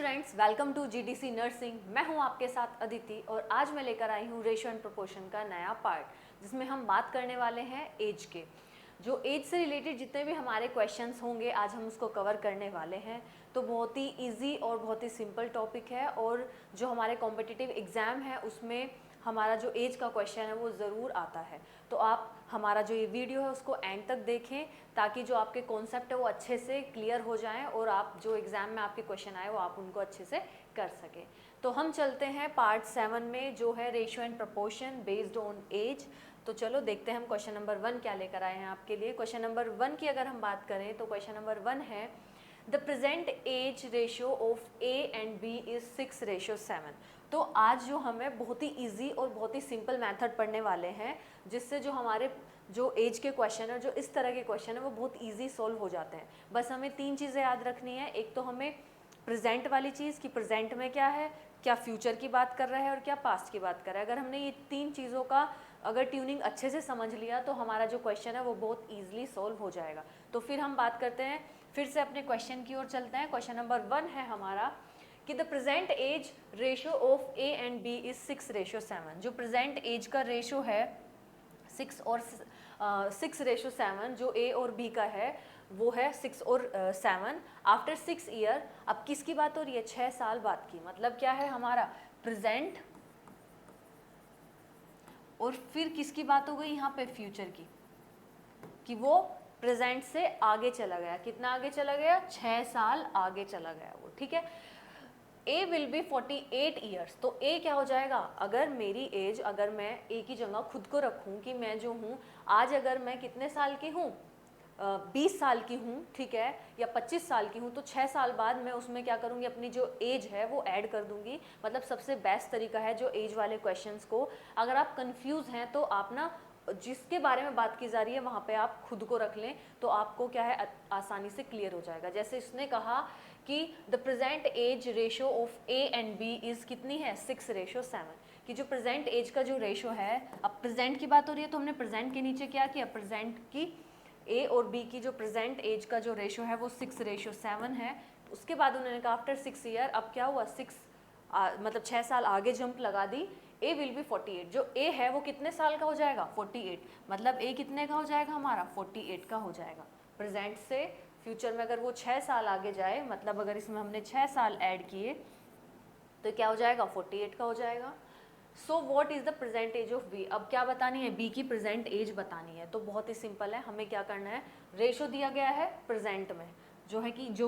Students, welcome to GDC nursing. मैं हूं आपके साथ अदिति और आज मैं लेकर आई हूं रेशियो एंड प्रोपोर्शन का नया पार्ट, जिसमें हम बात करने वाले हैं एज के। जो एज से रिलेटेड जितने भी हमारे क्वेश्चंस होंगे आज हम उसको कवर करने वाले हैं। तो बहुत ही इजी और बहुत ही सिंपल टॉपिक है और जो हमारे कॉम्पिटिटिव एग्ज़ाम है उसमें हमारा जो एज का क्वेश्चन है वो ज़रूर आता है। तो आप हमारा जो ये वीडियो है उसको एंड तक देखें ताकि जो आपके कॉन्सेप्ट है वो अच्छे से क्लियर हो जाएं और आप जो एग्ज़ाम में आपके क्वेश्चन आए वो आप उनको अच्छे से कर सकें। तो हम चलते हैं पार्ट 7 में, जो है ratio and proportion based on age. तो चलो देखते हैं हम क्वेश्चन नंबर 1 क्या लेकर आए हैं आपके लिए। क्वेश्चन नंबर 1 की अगर हम बात करें तो क्वेश्चन नंबर 1 है the present age ratio of A and B is 6:7। तो आज जो हमें बहुत ही इजी और बहुत ही सिंपल मेथड पढ़ने वाले हैं, जिससे जो हमारे जो एज के क्वेश्चन है, जो इस तरह के क्वेश्चन है, वो बहुत इजी सॉल्व हो जाते हैं। बस हमें 3 चीज़ें याद रखनी है। एक तो हमें प्रेजेंट वाली चीज़ कि प्रेजेंट में क्या है, क्या फ्यूचर की बात कर रहा है और क्या पास्ट की बात कर रहा है। अगर हमने ये 3 चीज़ों का अगर ट्यूनिंग अच्छे से समझ लिया तो हमारा जो क्वेश्चन है वो बहुत ईजिली सॉल्व हो जाएगा। तो फिर हम बात करते हैं, फिर से अपने क्वेश्चन की ओर चलते हैं। क्वेश्चन नंबर 1 है हमारा कि the present age ratio of A and B is 6:7। जो प्रेजेंट एज का रेशो है 6:7, जो ए और बी का है वो है 6 और 7 आफ्टर 6 ईयर। अब किसकी बात हो रही है? 6 साल बाद की। मतलब क्या है हमारा प्रेजेंट और फिर किसकी बात हो गई यहाँ पे? फ्यूचर की, कि वो प्रेजेंट से आगे चला गया। कितना आगे चला गया? 6 साल आगे चला गया वो। ठीक है। ए विल बी 48 ईयर्स। तो ए क्या हो जाएगा? अगर मेरी एज, अगर मैं ए की जगह खुद को रखूं कि मैं जो हूँ आज, अगर मैं कितने साल की हूँ, 20 साल की हूँ, ठीक है, या 25 साल की हूँ, तो 6 साल बाद मैं उसमें क्या करूँगी? अपनी जो एज है वो ऐड कर दूँगी। मतलब सबसे बेस्ट तरीका है जो एज वाले क्वेश्चंस को, अगर आप कंफ्यूज हैं तो आप ना जिसके बारे में बात की जा रही है वहाँ पे आप खुद को रख लें, तो आपको क्या है आसानी से क्लियर हो जाएगा। जैसे इसने कहा कि the present age ratio of A and B is कितनी है? 6:7। कि जो प्रेजेंट एज का जो रेशो है, अब प्रेजेंट की बात हो रही है तो हमने प्रेजेंट के नीचे क्या किया? प्रेजेंट की ए और बी की जो प्रेजेंट एज का जो रेशो है वो 6:7 है। उसके बाद उन्होंने कहा आफ्टर 6 ईयर, अब क्या हुआ? मतलब 6 साल आगे जंप लगा दी। ए विल बी 48। जो ए है वो कितने साल का हो जाएगा? 48। मतलब ए कितने का हो जाएगा हमारा? 48 का हो जाएगा। प्रेजेंट से फ्यूचर में अगर वो 6 साल आगे जाए, मतलब अगर इसमें हमने 6 साल ऐड किए तो क्या हो जाएगा? 48 का हो जाएगा। So what is the present age of B? अब क्या बतानी है? बी की प्रेजेंट एज बतानी है। तो बहुत ही सिंपल है, हमें क्या करना है? रेशो दिया गया है प्रेजेंट में जो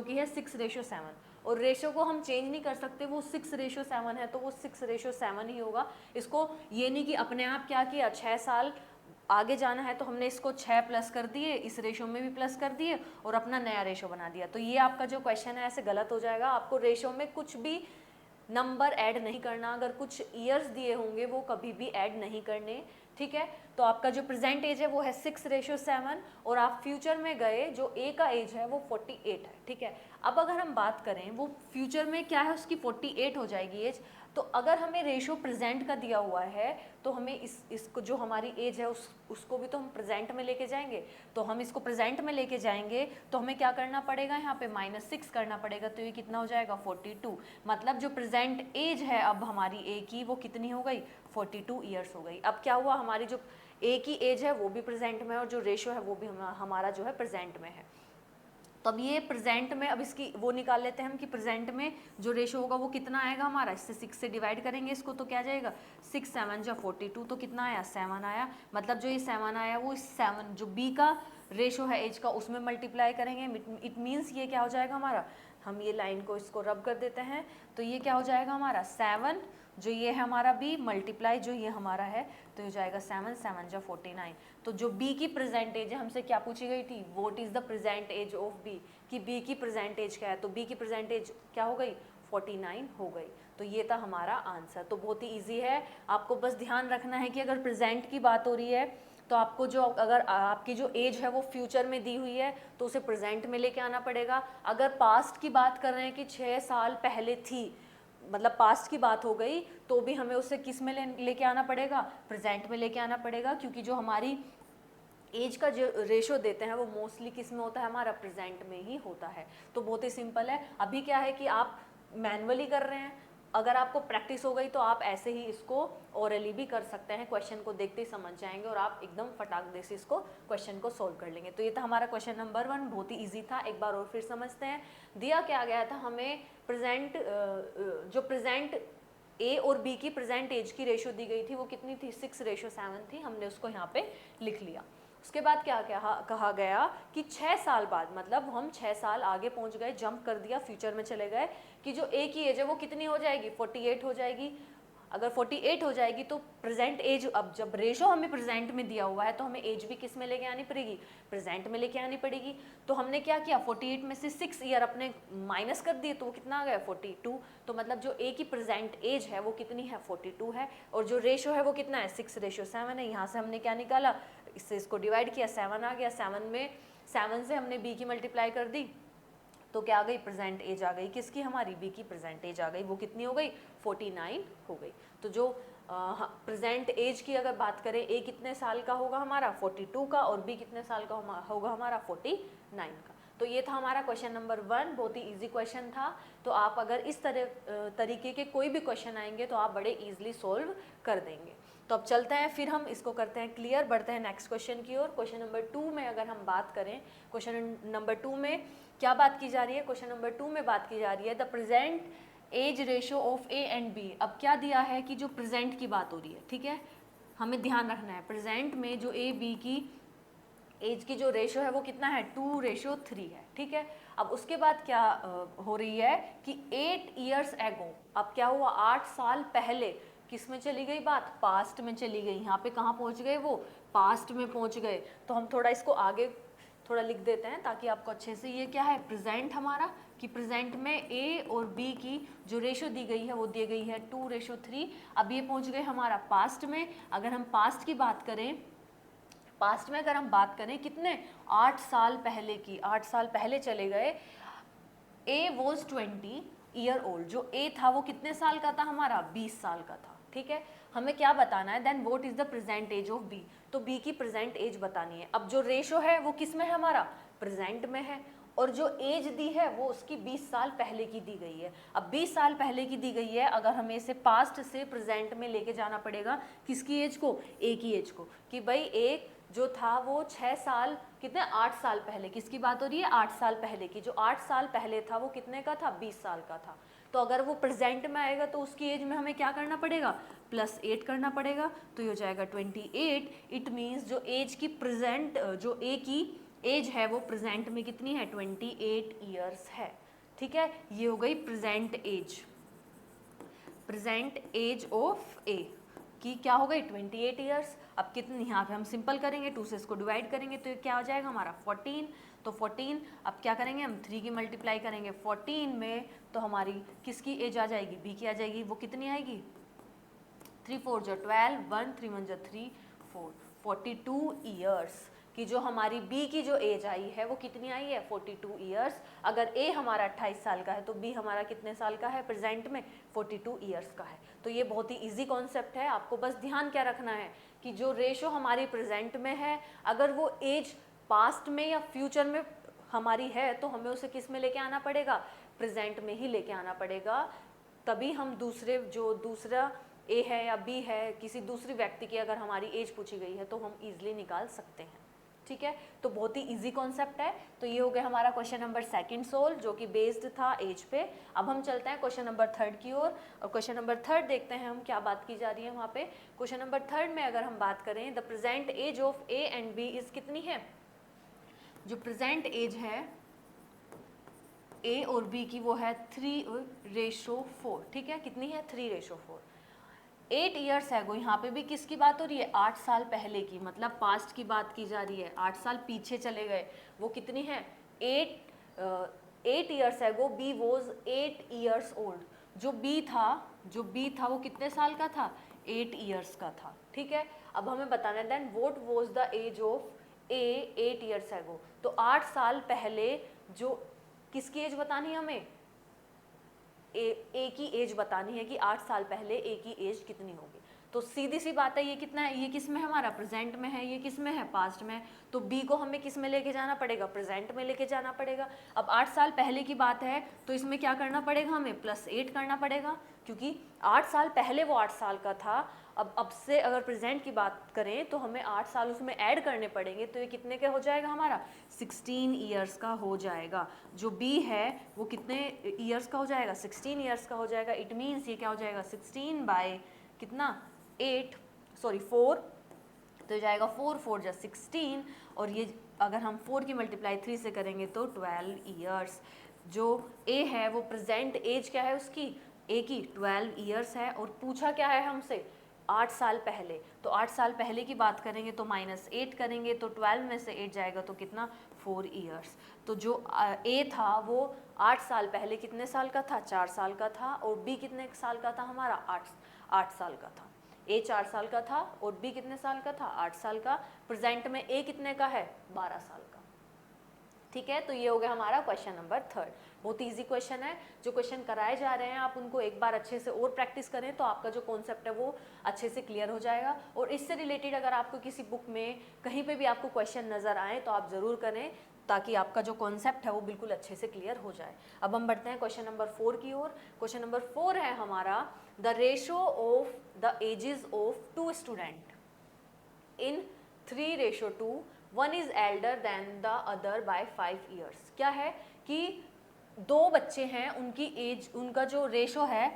कि है 6:7, और रेशो को हम चेंज नहीं कर सकते। वो 6:7 है तो वो 6:7 ही होगा। इसको ये नहीं कि अपने आप क्या किया, 6 साल आगे जाना है तो हमने इसको 6 प्लस कर दिए, इस रेशो में भी प्लस कर दिए और अपना नया रेशो बना दिया। तो ये आपका जो क्वेश्चन है ऐसे गलत हो जाएगा। आपको रेशो में कुछ भी नंबर ऐड नहीं करना। अगर कुछ ईयर्स दिए होंगे वो कभी भी ऐड नहीं करने। ठीक है। तो आपका जो प्रेजेंट एज है वो है 6:7 और आप फ्यूचर में गए, जो ए का एज है वो 48 है। ठीक है। अब अगर हम बात करें वो फ्यूचर में क्या है, उसकी 48 हो जाएगी एज। तो अगर हमें रेशो प्रेजेंट का दिया हुआ है तो हमें इसको जो हमारी एज है उसको भी तो हम प्रेजेंट में लेके जाएंगे। तो हम इसको प्रेजेंट में लेके जाएंगे तो हमें क्या करना पड़ेगा? यहाँ पे -6 करना पड़ेगा। तो ये कितना हो जाएगा? 42। मतलब जो प्रेजेंट एज है अब हमारी ए की वो कितनी हो गई? 42 ईयर्स हो गई। अब क्या हुआ? हमारी जो ए की एज है वो भी प्रेजेंट में और जो रेशो है वो भी हमारा जो है प्रेजेंट में है। तो अब ये प्रेजेंट में, अब इसकी वो निकाल लेते हैं हम कि प्रेजेंट में जो रेशो होगा वो कितना आएगा हमारा? इससे 6 से डिवाइड करेंगे इसको तो क्या जाएगा? 6 7 जा 42। तो कितना आया? 7 आया। मतलब जो ये 7 आया वो इस 7 जो बी का रेशो है एज का उसमें मल्टीप्लाई करेंगे। इट मीन्स ये क्या हो जाएगा हमारा? हम ये लाइन को इसको रब कर देते हैं तो ये क्या हो जाएगा हमारा? 7 जो ये है हमारा बी मल्टीप्लाई जो ये हमारा है, तो ये जाएगा 7 7 जा 49। तो जो बी की प्रेजेंट एज है, हमसे क्या पूछी गई थी? What is the present age of B, कि बी की प्रेजेंट एज क्या है। तो बी की प्रेजेंट एज क्या हो गई? 49 हो गई। तो ये था हमारा आंसर। तो बहुत ही ईजी है, आपको बस ध्यान रखना है कि अगर प्रेजेंट की बात हो रही है तो आपको जो, अगर आपकी जो एज है वो फ्यूचर में दी हुई है तो उसे प्रेजेंट में लेके आना पड़ेगा। अगर पास्ट की बात कर रहे हैं कि 6 साल पहले थी, मतलब पास्ट की बात हो गई, तो भी हमें उसे किस में लेके आना पड़ेगा? प्रेजेंट में लेके आना पड़ेगा। क्योंकि जो हमारी एज का जो रेशो देते हैं वो मोस्टली किस में होता है? हमारा प्रेजेंट में ही होता है। तो बहुत ही सिंपल है। अभी क्या है कि आप मैनुअली कर रहे हैं, अगर आपको प्रैक्टिस हो गई तो आप ऐसे ही इसको ओरली भी कर सकते हैं, क्वेश्चन को देखते ही समझ जाएंगे और आप एकदम फटाक दे से इसको क्वेश्चन को सोल्व कर लेंगे। तो ये था हमारा क्वेश्चन नंबर 1, बहुत ही इजी था। एक बार और फिर समझते हैं। दिया क्या गया था हमें, जो प्रेजेंट ए और बी की प्रेजेंट एज की रेशो दी गई थी वो कितनी थी, 6:7 थी। हमने उसको यहाँ पे लिख लिया। उसके बाद क्या क्या कहा गया कि 6 साल बाद, मतलब हम 6 साल आगे पहुंच गए, जंप कर दिया, फ्यूचर में चले गए, कि जो ए की एज है वो कितनी हो जाएगी, 48 हो जाएगी। अगर 48 हो जाएगी तो प्रेजेंट एज, अब जब रेशो हमें प्रेजेंट में दिया हुआ है तो हमें एज भी किस में लेके आनी पड़ेगी, प्रेजेंट में लेके आनी पड़ेगी। तो हमने क्या किया, 48 में से 6 ईयर अपने माइनस कर दिए, तो वो कितना आ गया, 42। तो मतलब जो ए की प्रेजेंट एज है वो कितनी है, 42 है, और जो रेशो है वो कितना है, 6:7 है। यहाँ से हमने क्या निकाला, इससे इसको डिवाइड किया, 7 आ गया। 7 से हमने बी की मल्टीप्लाई कर दी तो क्या आ गई, प्रेजेंट एज आ गई किसकी, हमारी बी की प्रेजेंट एज आ गई, वो कितनी हो गई, 49 हो गई। तो जो प्रेजेंट एज की अगर बात करें, ए कितने साल का होगा हमारा, 42 का, और बी कितने साल का होगा हमारा, 49 का। तो ये था हमारा क्वेश्चन नंबर 1, बहुत ही इजी क्वेश्चन था। तो आप अगर इस तरीके के कोई भी क्वेश्चन आएंगे तो आप बड़े इजीली सोल्व कर देंगे। तो अब चलते हैं, फिर हम इसको करते हैं क्लियर, बढ़ते हैं नेक्स्ट क्वेश्चन की ओर। क्वेश्चन नंबर 2 में अगर हम बात करें, क्वेश्चन नंबर 2 में क्या बात की जा रही है, क्वेश्चन नंबर 2 में बात की जा रही है the present age ratio of A and B. अब क्या दिया है कि जो प्रेजेंट की बात हो रही है, ठीक है, हमें ध्यान रखना है, प्रेजेंट में जो ए बी की एज की जो रेशो है वो कितना है, 2:3 है, ठीक है। अब उसके बाद क्या हो रही है कि 8 ईयर्स एगो, अब क्या हुआ, 8 साल पहले किस में चली गई बात, पास्ट में चली गई। यहाँ पे कहाँ पहुँच गए, वो पास्ट में पहुँच गए। तो हम थोड़ा इसको आगे थोड़ा लिख देते हैं ताकि आपको अच्छे से, ये क्या है, प्रेजेंट हमारा, कि प्रेजेंट में ए और बी की जो रेशो दी गई है वो दी गई है 2:3। अब ये पहुँच गए हमारा पास्ट में। अगर हम पास्ट की बात करें, पास्ट में अगर हम बात करें कितने, 8 साल पहले की, 8 साल पहले चले गए। ए वॉज 20 ईयर ओल्ड, जो ए था वो कितने साल का था हमारा, 20 साल का था, ठीक है। हमें क्या बताना है, then what is the present age of B, तो बी की प्रेजेंट एज बतानी है। अब जो रेशो है वो किस में है हमारा, प्रेजेंट में है, और जो एज दी है वो उसकी 20 साल पहले की दी गई है। अब 20 साल पहले की दी गई है, अगर हमें इसे पास्ट से प्रेजेंट में लेके जाना पड़ेगा, किसकी एज को, ए की एज को, कि भाई एक जो था वो 6 साल, कितने, 8 साल पहले, किसकी बात हो रही है, 8 साल पहले की, जो 8 साल पहले था वो कितने का था, 20 साल का था। तो अगर वो प्रेजेंट में आएगा तो उसकी एज में हमें क्या करना पड़ेगा, +8 करना पड़ेगा, तो ये हो जाएगा 28। इट मीन्स जो एज की प्रेजेंट, जो ए की एज है वो प्रेजेंट में कितनी है, 28 ईयर्स है, ठीक है। ये हो गई present age, present age of A की क्या हो गई, 28 ईयर्स। अब कितनी, यहाँ पे हम सिंपल करेंगे, 2 से इसको डिवाइड करेंगे तो ये क्या हो जाएगा हमारा, 14। तो 14, अब क्या करेंगे हम, 3 की मल्टीप्लाई करेंगे 14 में, तो हमारी किसकी एज आ जाएगी, बी की आ जाएगी, वो कितनी आएगी, 3 4 जो 12, 1 3 1 जो 3 4, 42 ईयर्स की जो हमारी बी की जो एज आई है वो कितनी आई है, 42 ईयर्स। अगर ए हमारा 28 साल का है तो बी हमारा कितने साल का है, प्रेजेंट में 42 ईयर्स का है। तो ये बहुत ही इजी कॉन्सेप्ट है, आपको बस ध्यान क्या रखना है कि जो रेशो हमारी प्रेजेंट में है, अगर वो एज पास्ट में या फ्यूचर में हमारी है तो हमें उसे किस में लेके आना पड़ेगा, प्रेजेंट में ही लेके आना पड़ेगा। तभी हम दूसरा ए है या बी है, किसी दूसरी व्यक्ति की अगर हमारी एज पूछी गई है तो हम इजीली निकाल सकते हैं, ठीक है। तो बहुत ही इजी कॉन्सेप्ट है। तो ये हो गया हमारा क्वेश्चन नंबर 2 सोल्व, जो कि बेस्ड था एज पे। अब हम चलते हैं क्वेश्चन नंबर 3 की ओर, और क्वेश्चन नंबर 3 देखते हैं हम क्या बात की जा रही है वहाँ पे। क्वेश्चन नंबर 3 में अगर हम बात करें, the present age of A and B is कितनी है, जो प्रेजेंट एज है ए और बी की वो है 3:4, ठीक है। कितनी है, 3:4। 8 ईयर्स है, यहाँ पे भी किसकी बात हो रही है, 8 साल पहले की, मतलब पास्ट की बात की जा रही है, 8 साल पीछे चले गए, वो कितनी है, 8 years ago B was 8 years old, जो बी था वो कितने साल का था, 8 ईयर्स का था, ठीक है। अब हमें बताना है then what was the age of A 8 years ago, तो 8 साल पहले जो किसकी एज बतानी है हमें, ए की एज बतानी है कि 8 साल पहले ए की एज कितनी होगी। तो सीधी सी बात है, ये कितना है, ये किस में है हमारा, प्रेजेंट में है, ये किस में है, पास्ट में है, तो बी को हमें किस में लेके जाना पड़ेगा, प्रेजेंट में लेके जाना पड़ेगा। अब 8 साल पहले की बात है तो इसमें क्या करना पड़ेगा, हमें +8 करना पड़ेगा, क्योंकि 8 साल पहले वो 8 साल का था। अब से अगर प्रेजेंट की बात करें तो हमें 8 साल उसमें ऐड करने पड़ेंगे, तो ये कितने का हो जाएगा हमारा, 16 ईयर्स का हो जाएगा। जो बी है वो कितने ईयर्स का हो जाएगा, 16 ईयर्स का हो जाएगा। इट मीन्स ये क्या हो जाएगा, 16 बाय कितना 4, तो ये जाएगा 4 4 जा 16, और ये अगर हम 4 की मल्टीप्लाई 3 से करेंगे तो 12 ईयर्स। जो ए है वो प्रेजेंट एज क्या है उसकी, ए की 12 ईयर्स है, और पूछा क्या है हमसे, 8 साल पहले, तो 8 साल पहले की बात करेंगे तो -8 करेंगे, तो 12 में से 8 जाएगा तो कितना, 4 ईयर्स। तो जो ए था वो 8 साल पहले कितने साल का था, 4 साल का था, और बी कितने साल का था हमारा, 8 साल का था। ए 4 साल का था और बी कितने साल का था, 8 साल का। प्रेजेंट में ए कितने का है, 12 साल का। ठीक है, तो ये हो गया हमारा क्वेश्चन नंबर 3। बहुत इजी क्वेश्चन है, जो क्वेश्चन कराए जा रहे हैं आप उनको एक बार अच्छे से और प्रैक्टिस करें तो आपका जो कॉन्सेप्ट है वो अच्छे से क्लियर हो जाएगा। और इससे रिलेटेड अगर आपको किसी बुक में कहीं पे भी आपको क्वेश्चन नज़र आए तो आप ज़रूर करें, ताकि आपका जो कॉन्सेप्ट है वो बिल्कुल अच्छे से क्लियर हो जाए। अब हम बढ़ते हैं क्वेश्चन नंबर 4 की ओर। क्वेश्चन नंबर 4 है हमारा, the ratio of the ages of 2 student in 3:2, 1 is elder than the other by 5 years. क्या है कि 2 बच्चे हैं, उनकी एज, उनका जो रेशो है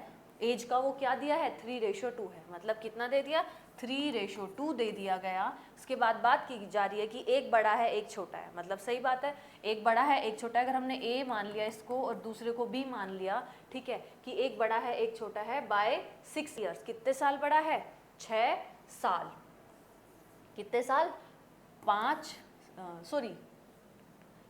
एज का वो क्या दिया है, 3:2 है। मतलब कितना दे दिया, 3:2 दे दिया गया। उसके बाद बात की जा रही है कि एक बड़ा है एक छोटा है, मतलब सही बात है, एक बड़ा है एक छोटा है। अगर हमने ए मान लिया इसको और दूसरे को बी मान लिया, ठीक है, कि एक बड़ा है एक छोटा है बाय 6 ईयर्स। कितने साल बड़ा है, 6 साल। कितने साल, 5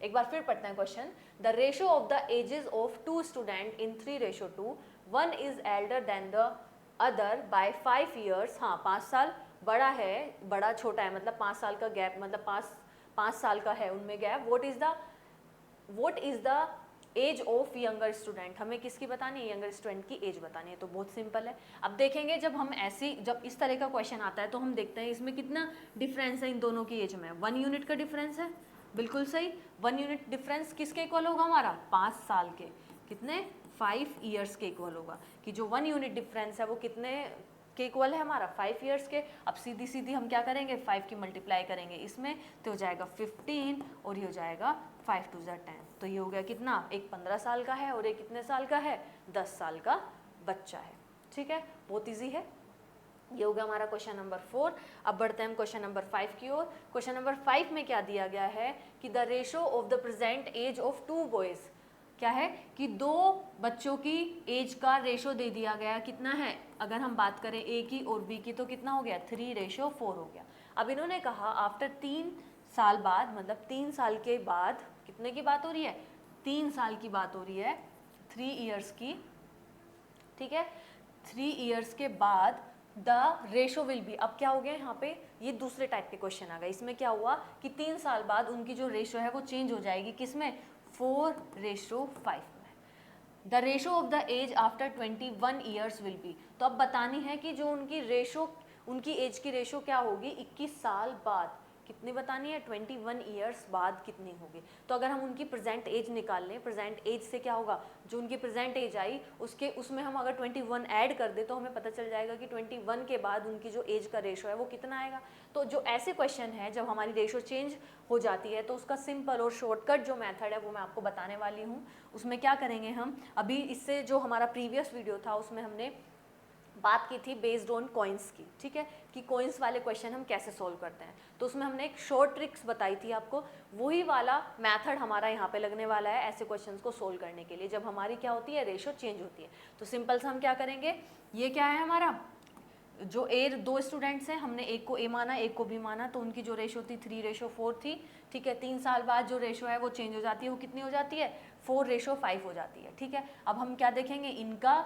एक बार फिर पढ़ते हैं question. The ratio of the ages of 2 student in 3:2, 1 is elder than the other by 5 years. हाँ, 5 साल बड़ा है, बड़ा छोटा है, मतलब 5 साल का गैप, मतलब 5 साल का है उनमें gap. What is the age of younger student, हमें किसकी बतानी है, यंगर स्टूडेंट की एज बतानी है। तो बहुत सिंपल है। अब देखेंगे जब इस तरह का क्वेश्चन आता है तो हम देखते हैं इसमें कितना डिफरेंस है इन दोनों की एज में। 1 यूनिट का डिफरेंस है, बिल्कुल सही। 1 यूनिट डिफरेंस किसके इक्वल होगा हमारा, 5 साल के, कितने, 5 ईयर्स के इक्वल होगा। कि जो 1 यूनिट डिफरेंस है वो कितने के इक्वल है हमारा, 5 ईयर्स के। अब सीधी सीधी हम क्या करेंगे, 5 की मल्टीप्लाई करेंगे इसमें, तो हो जाएगा 15 और ये हो जाएगा 5 2 10। तो ये हो गया कितना, एक 15 साल का है और एक कितने साल का है, 10 साल का बच्चा है। ठीक है, बहुत ईजी है। ये हो गया हमारा क्वेश्चन नंबर 4। अब बढ़ते हैं हम क्वेश्चन नंबर 5 की ओर। क्वेश्चन नंबर 5 में क्या दिया गया है कि the ratio of the present age of 2 boys, क्या है कि 2 बच्चों की एज का रेशो दे दिया गया, कितना है, अगर हम बात करें ए की और बी की तो कितना हो गया, 3:4 हो गया। अब इन्होंने कहा आफ्टर 3 साल बाद, मतलब 3 साल के बाद, कितने की बात हो रही है, 3 साल की बात हो रही है, 3 ईयर्स की। ठीक है, 3 ईयर्स के बाद द रेशो विल बी। अब क्या हो गया यहाँ पे, ये दूसरे टाइप के क्वेश्चन आ गए। इसमें क्या हुआ कि 3 साल बाद उनकी जो रेशो है वो चेंज हो जाएगी, किसमें, 4:5 में। The ratio of the age after 21 years will be. तो अब बतानी है कि जो उनकी रेशो, उनकी एज की रेशो क्या होगी 21 साल बाद, कितनी बतानी है, 21 ईयर्स बाद कितनी होगी। तो अगर हम उनकी प्रेजेंट एज निकाल लें, प्रेजेंट एज से क्या होगा, जो उनकी प्रेजेंट एज आई उसमें हम अगर 21 ऐड कर दें तो हमें पता चल जाएगा कि 21 के बाद उनकी जो एज का रेशो है वो कितना आएगा। तो जो ऐसे क्वेश्चन है जब हमारी रेशो चेंज हो जाती है तो उसका सिंपल और शॉर्टकट जो मेथड है वो मैं आपको बताने वाली हूँ। उसमें क्या करेंगे हम, अभी इससे जो हमारा प्रीवियस वीडियो था उसमें हमने बात की थी बेस्ड ऑन कॉइन्स की, ठीक है, कि कॉइन्स वाले क्वेश्चन हम कैसे सोल्व करते हैं। तो उसमें हमने एक शॉर्ट ट्रिक्स बताई थी आपको, वही वाला मेथड हमारा यहाँ पे लगने वाला है ऐसे क्वेश्चंस को सोल्व करने के लिए, जब हमारी क्या होती है, रेशो चेंज होती है। तो सिंपल से हम क्या करेंगे, ये क्या है हमारा, जो ए 2 स्टूडेंट्स हैं, हमने एक को ए माना एक को बी माना, तो उनकी जो रेशो थी 3:4 थी। ठीक है, 3 साल बाद जो रेशो है वो चेंज हो जाती है, वो कितनी हो जाती है, 4:5 हो जाती है। ठीक है, अब हम क्या देखेंगे, इनका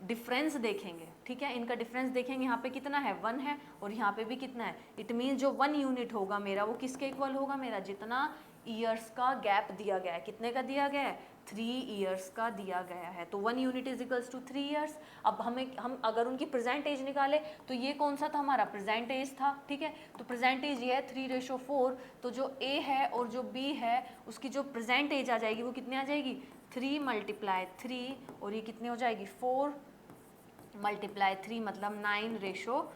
डिफरेंस देखेंगे। ठीक है, इनका डिफरेंस देखेंगे, यहाँ पे कितना है, 1 है और यहाँ पे भी कितना है। इट मीन्स जो 1 यूनिट होगा मेरा वो किसके इक्वल होगा, मेरा जितना ईयर्स का गैप दिया गया है, कितने का दिया गया है, 3 ईयर्स का दिया गया है, तो 1 unit is equals to 3 years. अब हम अगर उनकी प्रेजेंट एज निकाले तो ये कौन सा था हमारा, प्रेजेंट एज था, ठीक है। तो प्रेजेंट एज ये है 3:4, तो जो ए है और जो बी है उसकी जो प्रेजेंट एज आ जाएगी वो कितनी आ जाएगी, 3 × 3, और ये कितनी हो जाएगी 4 × 3 मतलब 9:12।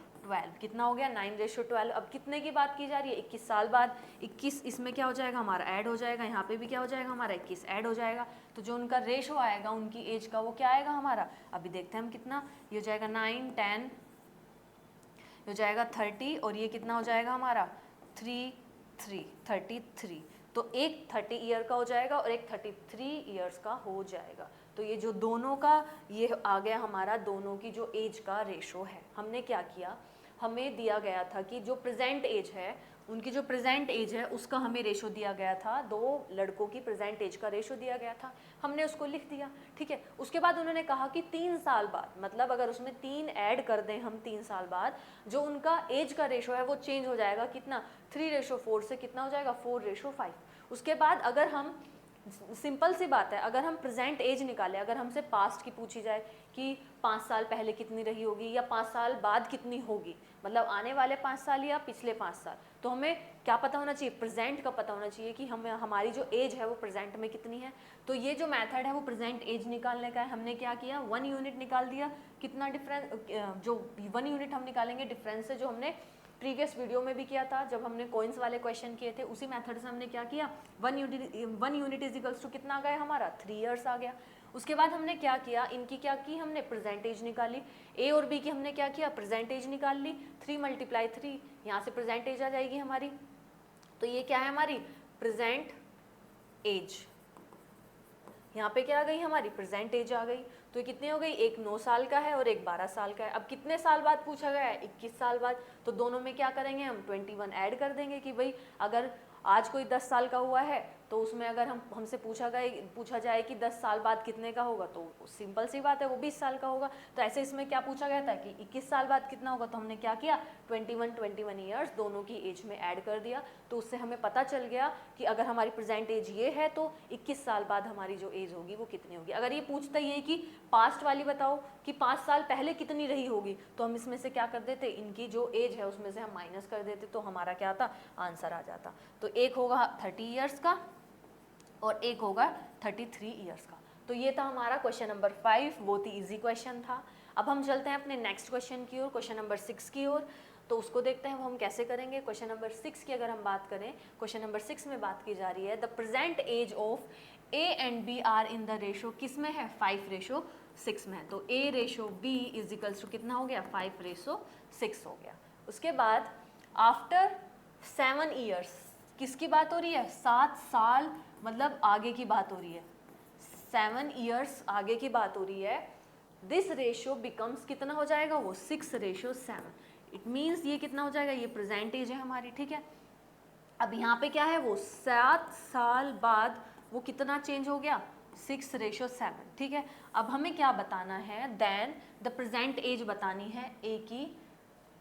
कितना हो गया 9:12। अब कितने की बात की जा रही है, 21 साल बाद। 21 इसमें क्या हो जाएगा हमारा ऐड हो जाएगा, यहाँ पे भी क्या हो जाएगा हमारा 21 ऐड हो जाएगा, तो जो उनका रेशो आएगा उनकी एज का वो क्या आएगा हमारा, अभी देखते हैं हम कितना, ये हो जाएगा 9, 10, ये हो जाएगा 30, और ये कितना हो जाएगा हमारा 33। तो एक 30 ईयर का हो जाएगा और एक 33 ईयर्स का हो जाएगा। तो ये जो दोनों का ये आ गया हमारा दोनों की जो एज का रेशो है। हमने क्या किया, हमें दिया गया था कि जो प्रेजेंट एज है उनकी जो प्रेजेंट एज है उसका हमें रेशो दिया गया था, 2 लड़कों की प्रेजेंट एज का रेशो दिया गया था, हमने उसको लिख दिया, ठीक है। उसके बाद उन्होंने कहा कि 3 साल बाद, मतलब अगर उसमें 3 ऐड कर दें हम 3 साल बाद, जो उनका एज का रेशो है वो चेंज हो जाएगा, कितना 3:4 से कितना हो जाएगा 4:5। उसके बाद अगर हम, सिंपल सी बात है, अगर हम प्रेजेंट एज निकालें, अगर हमसे पास्ट की पूछी जाए कि 5 साल पहले कितनी रही होगी या 5 साल बाद कितनी होगी, मतलब आने वाले 5 साल या पिछले 5 साल, तो हमें क्या पता होना चाहिए, प्रेजेंट का पता होना चाहिए कि हमें हमारी जो एज है वो प्रेजेंट में कितनी है। तो ये जो मेथड है वो प्रेजेंट एज निकालने का है। हमने क्या किया, 1 यूनिट निकाल दिया। कितना डिफरेंस, जो 1 यूनिट हम निकालेंगे डिफरेंस से, जो हमने प्रीवियस वीडियो में भी किया था जब हमने कॉइन्स वाले क्वेश्चन किए थे, उसी मेथड से हमने क्या किया, 1 यूनिट इज इक्वल्स टू कितना आ गया हमारा 3 ईयर्स आ गया। उसके बाद हमने क्या किया, इनकी क्या की, हमने प्रेजेंटेज निकाली, ए और बी की हमने क्या किया, प्रेजेंटेज निकाल ली, 3 × 3, यहाँ से प्रेजेंटेज आ जाएगी हमारी, तो ये क्या है हमारी प्रेजेंट एज, यहाँ पे क्या आ गई हमारी प्रेजेंट एज आ गई। तो ये कितनी हो गई, एक 9 साल का है और एक 12 साल का है। अब कितने साल बाद पूछा गया है, 21 साल बाद, तो दोनों में क्या करेंगे हम 21 ऐड कर देंगे कि भाई अगर आज कोई 10 साल का हुआ है तो उसमें अगर हमसे पूछा जाए कि 10 साल बाद कितने का होगा, तो सिंपल सी बात है वो 20 साल का होगा। तो ऐसे इसमें क्या पूछा गया था कि 21 साल बाद कितना होगा, तो हमने क्या किया 21 ईयर्स दोनों की एज में ऐड कर दिया। तो उससे हमें पता चल गया कि अगर हमारी प्रेजेंट एज ये है तो 21 साल बाद हमारी जो एज होगी वो कितनी होगी। अगर ये पूछता ही है कि पास्ट वाली बताओ कि 5 साल पहले कितनी रही होगी, तो हम इसमें से क्या कर देते, इनकी जो एज है उसमें से हम माइनस कर देते, तो हमारा क्या आता, आंसर आ जाता। तो एक होगा 30 ईयर्स का और एक होगा 33 ईयर्स का। तो ये था हमारा क्वेश्चन नंबर 5, बहुत ही इजी क्वेश्चन था। अब हम चलते हैं अपने नेक्स्ट क्वेश्चन की ओर, क्वेश्चन नंबर 6 की ओर। तो उसको देखते हैं वो हम कैसे करेंगे। क्वेश्चन नंबर 6 की अगर हम बात करें, क्वेश्चन नंबर 6 में बात की जा रही है the present age of A and B are in the ratio, किस में है 5:6 में है। तो A/B इज इक्वल्स टू कितना हो गया 5:6 हो गया। उसके बाद आफ्टर 7 ईयर्स, किसकी बात हो रही है, 7 साल मतलब आगे की बात हो रही है, 7 ईयर्स आगे की बात हो रही है। दिस रेशियो बिकम्स कितना हो जाएगा वो 6:7। इट मीन्स ये कितना हो जाएगा, ये प्रेजेंट एज है हमारी, ठीक है। अब यहाँ पे क्या है, वो 7 साल बाद वो कितना चेंज हो गया 6:7, ठीक है। अब हमें क्या बताना है, देन द प्रेजेंट एज बतानी है ए की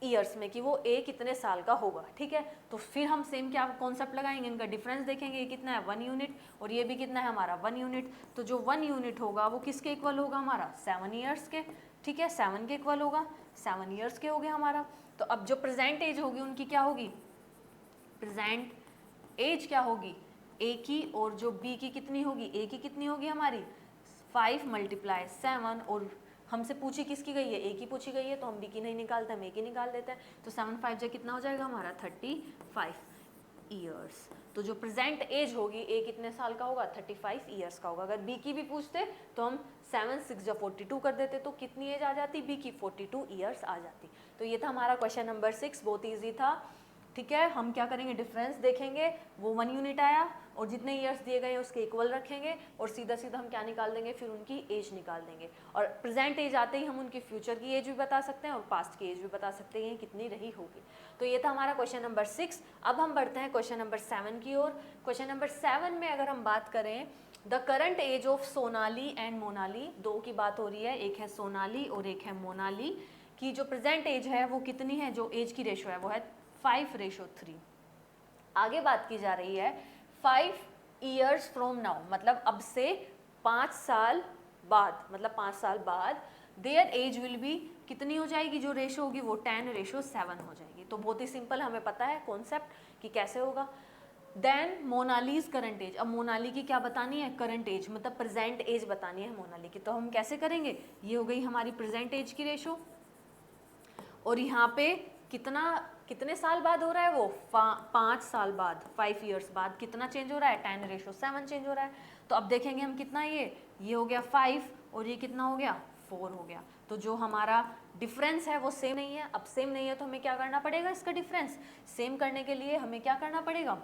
ईयर्स में कि वो ए कितने साल का होगा, ठीक है। तो फिर हम सेम क्या कॉन्सेप्ट लगाएंगे, इनका डिफरेंस देखेंगे, ये कितना है 1 यूनिट और ये भी कितना है हमारा 1 यूनिट। तो जो 1 यूनिट होगा वो किसके इक्वल होगा हमारा 7 ईयर्स के, ठीक है, 7 के इक्वल होगा, 7 ईयर्स के हो गया हमारा। तो अब जो प्रेजेंट एज होगी उनकी क्या होगी, प्रेजेंट एज क्या होगी ए की, और जो बी की कितनी होगी, ए की कितनी होगी हमारी 5 × 7, और हमसे पूछी किसकी गई है, ए की पूछी गई है, तो हम बी की नहीं निकालते, हम ए की निकाल देते हैं। तो 7 5 जो कितना हो जाएगा हमारा 35 ईयर्स। तो जो प्रेजेंट एज होगी ए कितने साल का होगा 35 ईयर्स का होगा। अगर बी की भी पूछते तो हम 7 6 जो 42 कर देते, तो कितनी एज आ जाती बी की 42 ईयर्स आ जाती। तो ये था हमारा क्वेश्चन नंबर 6, बहुत ईजी था, ठीक है। हम क्या करेंगे, डिफरेंस देखेंगे, वो 1 यूनिट आया और जितने ईयर्स दिए गए हैं उसके इक्वल रखेंगे और सीधा सीधा हम क्या निकाल देंगे, फिर उनकी एज निकाल देंगे। और प्रेजेंट एज आते ही हम उनकी फ्यूचर की एज भी बता सकते हैं और पास्ट की एज भी बता सकते हैं कितनी रही होगी। तो ये था हमारा क्वेश्चन नंबर 6। अब हम बढ़ते हैं क्वेश्चन नंबर 7 की ओर। क्वेश्चन नंबर 7 में अगर हम बात करें, the current age of Sonali and Monali, दो की बात हो रही है, एक है सोनाली और एक है मोनाली, की जो प्रेजेंट एज है वो कितनी है, जो एज की रेशो है वो है 5:3। आगे बात की जा रही है 5 ईयर्स फ्रॉम नाउ, मतलब अब से 5 साल बाद, मतलब 5 साल बाद देयर एज विल बी कितनी हो जाएगी, जो रेशो होगी वो 10:7 हो जाएगी। तो बहुत ही सिंपल, हमें पता है कॉन्सेप्ट कि कैसे होगा। देन मोनालीज करंट एज, अब मोनाली की क्या बतानी है, करंट एज, मतलब प्रेजेंट एज बतानी है मोनाली की। तो हम कैसे करेंगे, ये हो गई हमारी प्रेजेंट एज की रेशो, और यहाँ पे कितने साल बाद हो रहा है वो, 5 साल बाद, 5 ईयर्स बाद कितना चेंज हो रहा है, 10:7 चेंज हो रहा है। तो अब देखेंगे हम कितना, ये हो गया 5 और ये कितना हो गया, 4 हो गया। तो जो हमारा डिफरेंस है वो सेम नहीं है। अब सेम नहीं है तो हमें क्या करना पड़ेगा, इसका डिफरेंस सेम करने के लिए हमें क्या करना पड़ेगा।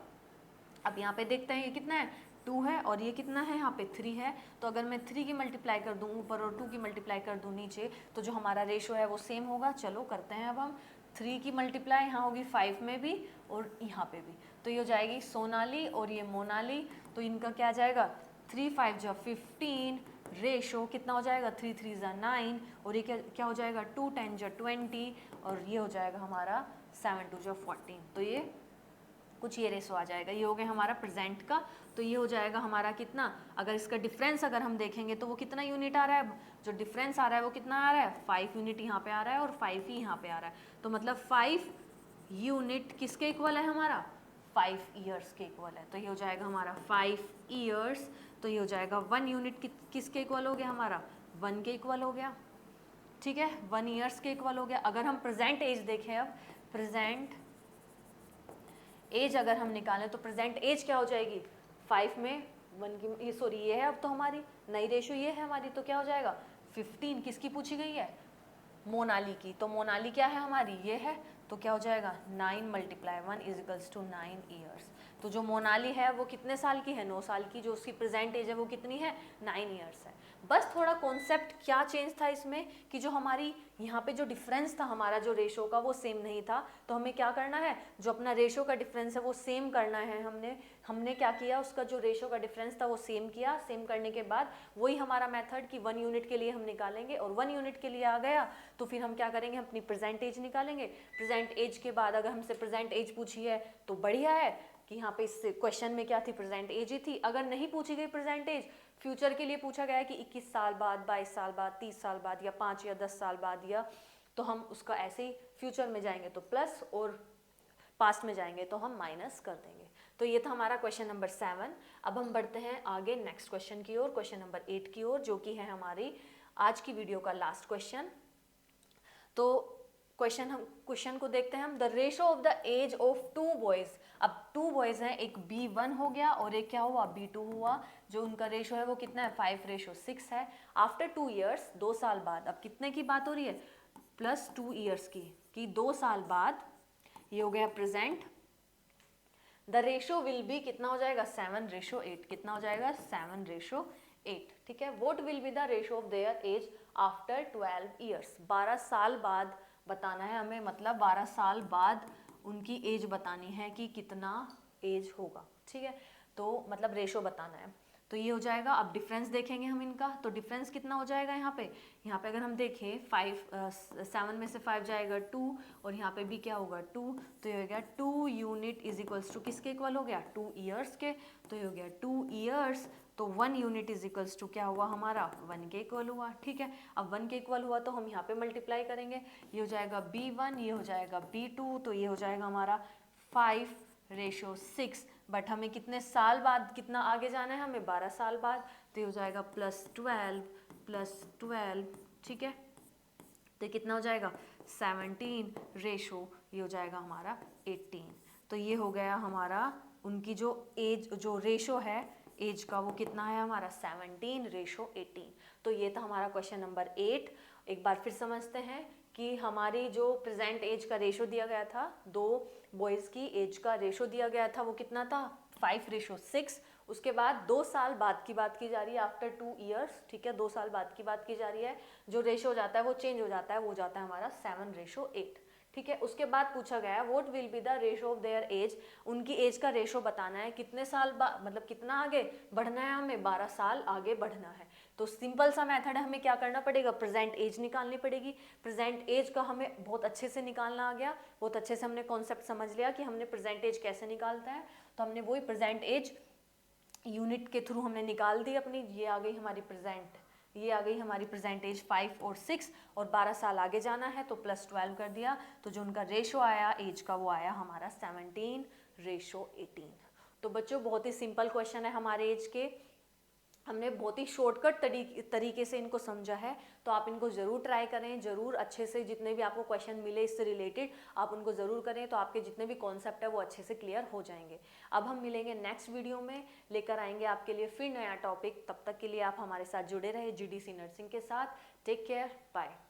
अब यहाँ पे देखते हैं ये कितना है, 2 है, और ये कितना है, यहाँ पे 3 है। तो अगर मैं 3 की मल्टीप्लाई कर दूँ ऊपर और 2 की मल्टीप्लाई कर दूँ नीचे, तो जो हमारा रेशो है वो सेम होगा। चलो करते हैं अब हम। 3 की मल्टीप्लाई यहाँ होगी 5 में भी और यहाँ पे भी, तो ये हो जाएगी सोनाली और ये मोनाली। तो इनका क्या जाएगा, 3 5 जा 15, रेशो कितना हो जाएगा, 3 3 जा 9, और ये क्या हो जाएगा, 2 10 जा 20, और ये हो जाएगा हमारा 7 2 जा 14। तो ये कुछ ये रेशो आ जाएगा। ये हो गया हमारा प्रेजेंट का। तो ये हो जाएगा हमारा कितना, अगर इसका डिफरेंस अगर हम देखेंगे तो वो कितना यूनिट आ रहा है, जो डिफरेंस आ रहा है वो कितना आ रहा है, 5 यूनिट यहाँ पे आ रहा है और 5 ही यहाँ पे आ रहा है। तो मतलब 5 यूनिट किसके इक्वल है हमारा, 5 ईयर्स के इक्वल है। तो ये हो जाएगा हमारा 5 ईयर्स। तो ये हो जाएगा 1 यूनिट किसके इक्वल हो गया हमारा, 1 के इक्वल हो गया। ठीक है, 1 ईयर्स के इक्वल हो गया। अगर हम प्रेजेंट एज देखें, अब प्रेजेंट एज अगर हम निकालें तो प्रेजेंट एज क्या हो जाएगी, 5 में 1 की, ये सॉरी ये है अब तो हमारी नई रेशो ये है हमारी, तो क्या हो जाएगा 15। किसकी पूछी गई है, मोनाली की। तो मोनाली क्या है हमारी, ये है। तो क्या हो जाएगा 9 × 1 = 9 ईयर्स। तो जो मोनाली है वो कितने साल की है, 9 साल की। जो उसकी प्रेजेंट एज है वो कितनी है, 9 ईयर्स है। बस थोड़ा कॉन्सेप्ट क्या चेंज था इसमें कि जो हमारी यहाँ पे जो डिफरेंस था हमारा जो रेशो का वो सेम नहीं था। तो हमें क्या करना है, जो अपना रेशो का डिफरेंस है वो सेम करना है। हमने क्या किया, उसका जो रेशो का डिफरेंस था वो सेम किया। सेम करने के बाद वही हमारा मेथड कि 1 यूनिट के लिए हम निकालेंगे, और 1 यूनिट के लिए आ गया तो फिर हम क्या करेंगे, हम अपनी प्रेजेंट एज निकालेंगे। प्रेजेंट एज के बाद अगर हमसे प्रेजेंट एज पूछी है तो बढ़िया है कि यहाँ पे इस क्वेश्चन में क्या थी, प्रेजेंट एज ही थी। अगर नहीं पूछी गई प्रेजेंट एज, फ्यूचर के लिए पूछा गया है कि 21 साल बाद, 22 साल बाद, 30 साल बाद, या 5 या 10 साल बाद, या तो हम उसका ऐसे ही फ्यूचर में जाएंगे तो प्लस, और पास्ट में जाएंगे तो हम माइनस कर देंगे। तो ये था हमारा क्वेश्चन नंबर 7। अब हम बढ़ते हैं आगे नेक्स्ट क्वेश्चन की ओर, क्वेश्चन नंबर 8 की ओर, जो कि है हमारी आज की वीडियो का लास्ट क्वेश्चन। तो क्वेश्चन को देखते हैं हम। The ratio of the age of 2 boys. अब 2 बॉयज हैं, एक B1 हो गया और एक क्या हुआ, B2 हुआ। जो उनका रेशो है वो कितना है, 5:6 है। आफ्टर 2 ईयर्स, 2 साल बाद, अब कितने की बात हो रही है, +2 ईयर्स की, कि 2 साल बाद, ये हो गया present. The ratio will be कितना हो जाएगा, 7:8। कितना हो जाएगा, 7:8। ठीक है। What will be the ratio of their age after 12 years. 12 साल बाद बताना है हमें, मतलब 12 साल बाद उनकी एज बतानी है कि कितना एज होगा। ठीक है, तो मतलब रेशो बताना है। तो ये हो जाएगा। अब डिफरेंस देखेंगे हम इनका, तो डिफरेंस कितना हो जाएगा यहाँ पे अगर हम देखें 7 में से 5 जाएगा 2, और यहाँ पे भी क्या होगा 2। तो ये हो गया 2 यूनिट = किसके इक्वल हो गया, 2 ईयर्स के। तो ये हो गया 2 ईयर्स। तो 1 यूनिट = क्या हुआ हमारा, 1 के इक्वल हुआ। ठीक है, अब 1 के इक्वल हुआ तो हम यहाँ पे मल्टीप्लाई करेंगे। ये हो जाएगा B1, ये हो जाएगा B2, तो ये हो जाएगा हमारा 5:6। बट हमें कितने साल बाद, कितना आगे जाना है हमें, 12 साल बाद। तो ये हो जाएगा +12, ठीक है। तो कितना हो जाएगा 17, रेशो ये हो जाएगा हमारा 18। तो ये हो गया हमारा उनकी जो एज, जो रेशो है एज का, वो कितना है हमारा 17:18। तो ये था हमारा क्वेश्चन नंबर 8। एक बार फिर समझते हैं कि हमारी जो प्रेजेंट एज का रेशो दिया गया था, 2 बॉयज़ की एज का रेशो दिया गया था, वो कितना था 5:6। उसके बाद 2 साल बाद की बात की जा रही है, आफ्टर 2 ईयर्स। ठीक है, 2 साल बाद की बात की जा रही है। जो रेशो जाता है वो चेंज हो जाता है, वो जाता है हमारा 7:8। ठीक है, उसके बाद पूछा गया what will be the ratio of their age. उनकी एज का रेशो बताना है, कितने साल बाद, मतलब कितना आगे बढ़ना है हमें, 12 साल आगे बढ़ना है। तो सिंपल सा मेथड है, हमें क्या करना पड़ेगा, प्रेजेंट एज निकालनी पड़ेगी। प्रेजेंट एज का हमें बहुत अच्छे से निकालना आ गया, बहुत अच्छे से हमने कॉन्सेप्ट समझ लिया कि हमने प्रेजेंट एज कैसे निकालता है। तो हमने वही प्रेजेंट एज यूनिट के थ्रू हमने निकाल दी अपनी, ये आ गई हमारी प्रेजेंट, ये आ गई हमारी प्रेजेंट एज 5 और 6, और 12 साल आगे जाना है तो +12 कर दिया, तो जो उनका रेशो आया एज का वो आया हमारा 17:18। तो बच्चों बहुत ही सिंपल क्वेश्चन है हमारे एज के, हमने बहुत ही शॉर्टकट तरीके से इनको समझा है, तो आप इनको ज़रूर ट्राई करें, ज़रूर अच्छे से जितने भी आपको क्वेश्चन मिले इससे रिलेटेड आप उनको ज़रूर करें, तो आपके जितने भी कॉन्सेप्ट है वो अच्छे से क्लियर हो जाएंगे। अब हम मिलेंगे नेक्स्ट वीडियो में, लेकर आएंगे आपके लिए फिर नया टॉपिक। तब तक के लिए आप हमारे साथ जुड़े रहे GDC नर्सिंग के साथ। Take care, bye.